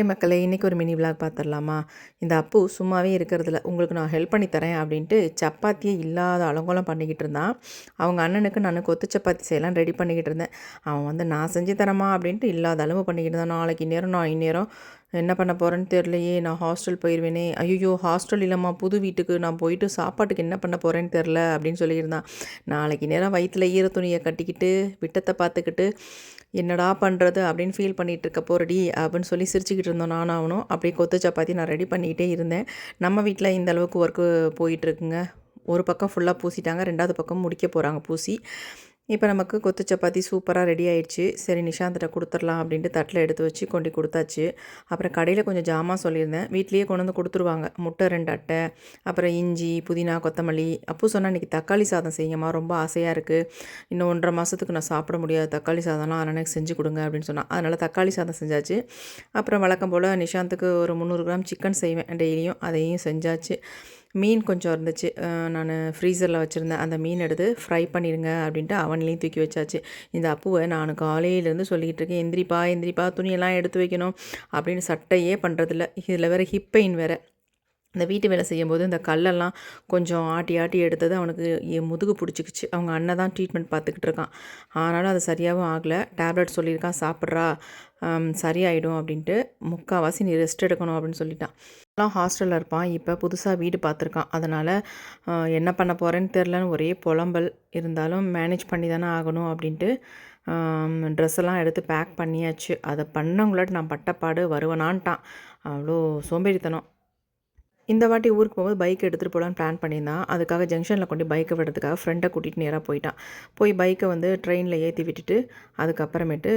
மக்களே இன்றைக்கி ஒரு மினி விளாக் பார்த்துடலாமா? இந்த அப்பு சும்மாவே இருக்கிறதில்ல, உங்களுக்கு நான் ஹெல்ப் பண்ணி தரேன் அப்படின்ட்டு சப்பாத்தியே இல்லாத அலங்கோலம் பண்ணிக்கிட்டு இருந்தான். அவங்க அண்ணனுக்கு நான் கொத்து சப்பாத்தி செய்யலாம் ரெடி பண்ணிக்கிட்டு இருந்தேன். அவன் வந்து நான் செஞ்சு தரேம்மா அப்படின்ட்டு இல்லாத அளவு பண்ணிக்கிட்டு இருந்தான். நாளைக்கு இந்நேரம் நான் இந்நேரம் என்ன பண்ண போகிறேன்னு தெரிலையே, நான் ஹாஸ்டல் போயிடுவேனே, ஐயோ ஹாஸ்டல் இல்லைம்மா புது வீட்டுக்கு நான் போயிட்டு சாப்பாட்டுக்கு என்ன பண்ண போகிறேன்னு தெரில அப்படின்னு சொல்லியிருந்தான். நாளைக்கு நேரம் வயிற்றில் ஈர துணியை கட்டிக்கிட்டு விட்டத்தை பார்த்துக்கிட்டு என்னடா பண்ணுறது அப்படின்னு ஃபீல் பண்ணிகிட்டு இருக்க போறடி அப்படின்னு சொல்லி சிரிச்சுக்கிட்டு இருந்தோம் நானும் அவனும். அப்படியே கொத்து சப்பாத்தி நான் ரெடி பண்ணிக்கிட்டே இருந்தேன். நம்ம வீட்டில் இந்த அளவுக்கு ஒர்க்கு போயிட்டுருக்குங்க. ஒரு பக்கம் ஃபுல்லாக பூசிட்டாங்க, 2வது பக்கம் முடிக்க போகிறாங்க பூசி. இப்போ நமக்கு கொத்து சப்பாத்தி சூப்பராக ரெடி ஆயிடுச்சு. சரி நிஷாந்திட்ட கொடுத்துடலாம் அப்படின்ட்டு தட்டில் எடுத்து வச்சு கொண்டு கொடுத்தாச்சு. அப்புறம் கடையில் கொஞ்சம் ஜாமான் சொல்லியிருந்தேன், வீட்லேயே கொண்டு வந்து கொடுத்துருவாங்க. முட்டை 2 அட்டை, அப்புறம் இஞ்சி புதினா கொத்தமல்லி. அப்போ சொன்னால் இன்றைக்கி தக்காளி சாதம் செய்யுங்கம்மா, ரொம்ப ஆசையாக இருக்குது, இன்னும் 1.5 மாதத்துக்கு நான் சாப்பிட முடியாது தக்காளி சாதம்லாம், அதனால் எனக்கு செஞ்சு கொடுங்க அப்படின்னு சொன்னான். அதனால் தக்காளி சாதம் செஞ்சாச்சு. அப்புறம் வழக்கம் போல் நிஷாந்துக்கு ஒரு 300 கிராம் சிக்கன் செய்வேன் டெய்லியும், அதையும் செஞ்சாச்சு. மீன் கொஞ்சம் இருந்துச்சு, நான் ஃப்ரீசரில் வச்சுருந்தேன். அந்த மீன் எடுத்து ஃப்ரை பண்ணிடுங்க அப்படின்ட்டு அவன்லேயும் தூக்கி வச்சாச்சு. இந்த அப்புவை நான் காலையிலேருந்து சொல்லிக்கிட்டு இருக்கேன், எந்திரிப்பா எந்திரிப்பா துணியெல்லாம் எடுத்து வைக்கணும் அப்படின்னு. சட்டையே பண்ணுறதில்ல. இதில் வேறு ஹிப் பெயின் வேறு. இந்த வீட்டு வேலை செய்யும்போது இந்த கல்லெல்லாம் கொஞ்சம் ஆட்டி ஆட்டி எடுத்தது அவனுக்கு முதுகு பிடிச்சிக்கிச்சு. அவங்க அண்ணன் தான் ட்ரீட்மெண்ட் பார்த்துக்கிட்டு இருக்கான். ஆனாலும் அது சரியாகவும் ஆகலை. டேப்லெட் சொல்லியிருக்கான், சாப்பிட்றா சரியாயிடும் அப்படின்ட்டு. முக்கால்வாசி நீ ரெஸ்ட் எடுக்கணும் அப்படின்னு சொல்லிட்டான். எல்லாம் ஹாஸ்டலில் இருப்பான், இப்போ புதுசாக வீடு பார்த்துருக்கான். அதனால் என்ன பண்ண போகிறேன்னு தெரிலன்னு ஒரே புலம்பல். இருந்தாலும் மேனேஜ் பண்ணி தானே ஆகணும் அப்படின்ட்டு ட்ரெஸ் எல்லாம் எடுத்து பேக் பண்ணியாச்சு. அதை பண்ணவங்களாட்டு நான் பட்டப்பாடு வருவனான்ட்டான். அவ்வளோ சோம்பேறித்தனம். இந்த வாட்டி ஊருக்கு போகும்போது பைக் எடுத்துகிட்டு போகலான்னு பிளான் பண்ணியிருந்தான். அதுக்காக ஜங்ஷனில் கொண்டு பைக்கை விடுறதுக்காக ஃப்ரெண்டை கூட்டிகிட்டு நேராக போயிட்டான். போய் பைக்கை வந்து ட்ரெயினில் ஏற்றி விட்டுட்டு அதுக்கப்புறமேட்டு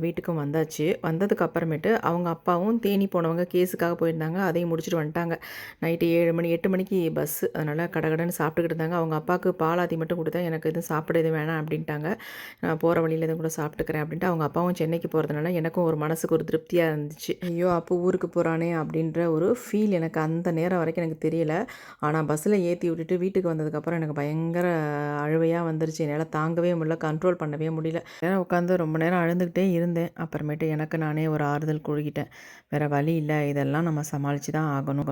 வீட்டுக்கும் வந்தாச்சு. வந்ததுக்கு அப்புறமேட்டு அவங்க அப்பாவும் தேனி போனவங்க கேஸுக்காக போயிருந்தாங்க, அதையும் முடிச்சுட்டு வந்துட்டாங்க. நைட்டு 7 மணி 8 மணிக்கு பஸ்ஸு, அதனால் கடகடன்னு சாப்பிட்டுக்கிட்டு இருந்தாங்க. அவங்க அப்பாவுக்கு பாலாத்தி மட்டும் கொடுத்தேன், எனக்கு எதுவும் சாப்பிட எதுவும் வேணாம் அப்படின்ட்டாங்க. நான் போகிற வழியில் எதுவும் கூட சாப்பிட்டுக்கிறேன் அப்படின்ட்டு. அவங்க அப்பாவும் சென்னைக்கு போகிறதுனால எனக்கும் ஒரு மனசுக்கு ஒரு திருப்தியாக இருந்துச்சு. ஐயோ அப்போ ஊருக்கு போகிறானே அப்படின்ற ஒரு ஃபீல் எனக்கு அந்த நேரம் வரைக்கும் எனக்கு தெரியல. ஆனால் பஸ்ஸில் ஏற்றி விட்டுட்டு வீட்டுக்கு வந்ததுக்கப்புறம் எனக்கு பயங்கர அழுவையாக வந்துருச்சு. என்னால் தாங்கவே முடியல, கண்ட்ரோல் பண்ணவே முடியல. நேரம் உட்காந்து ரொம்ப நேரம் அழுதுகிட்டே இருந்தேன். அப்புறமேட்டு எனக்கு நானே ஒரு ஆறுதல் கூறிக்கிட்டேன். வேறு வழி இல்லை, இதெல்லாம் நம்ம சமாளித்து தான் ஆகணும்.